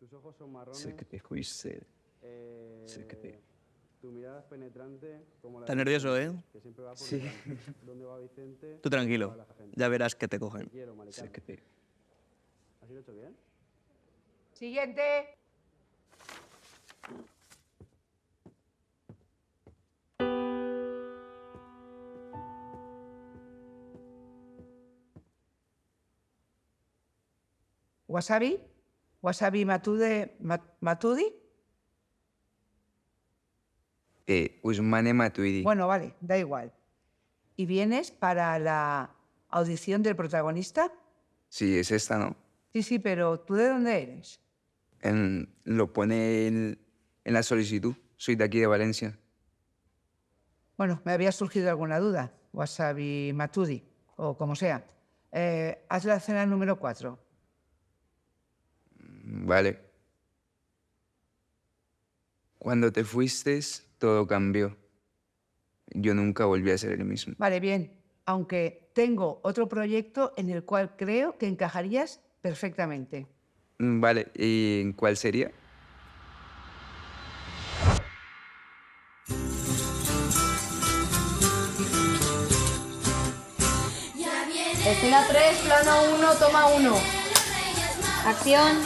Tus ojos son marrones. Sé que te fuiste. Sé que te... Tu mirada es penetrante como la... Estás nervioso, ¿eh? Que siempre va por Sí. delante. ¿Dónde va Vicente? Tú tranquilo. Va la gente. Ya verás que te Te cogen. quiero, Mari Sé Carmen. que te... ¿Así lo he hecho bien? Siguiente. Wasabi. Wasabi Matudi. Usmane Matuidi. Bueno, vale, da igual. ¿Y vienes para la audición del protagonista? Sí, es esta, ¿no? Sí, sí, pero ¿tú de dónde eres? Lo pone en la solicitud. Soy de aquí de Valencia. Bueno, me había surgido alguna duda. Wasabi Matudi, o como sea. Haz la escena número 4. Vale. Cuando te fuiste, todo cambió. Yo nunca volví a ser el mismo. Vale, bien. Aunque tengo otro proyecto en el cual creo que encajarías perfectamente. Vale, ¿y cuál sería? Escena 3, plano 1, toma 1. Acción.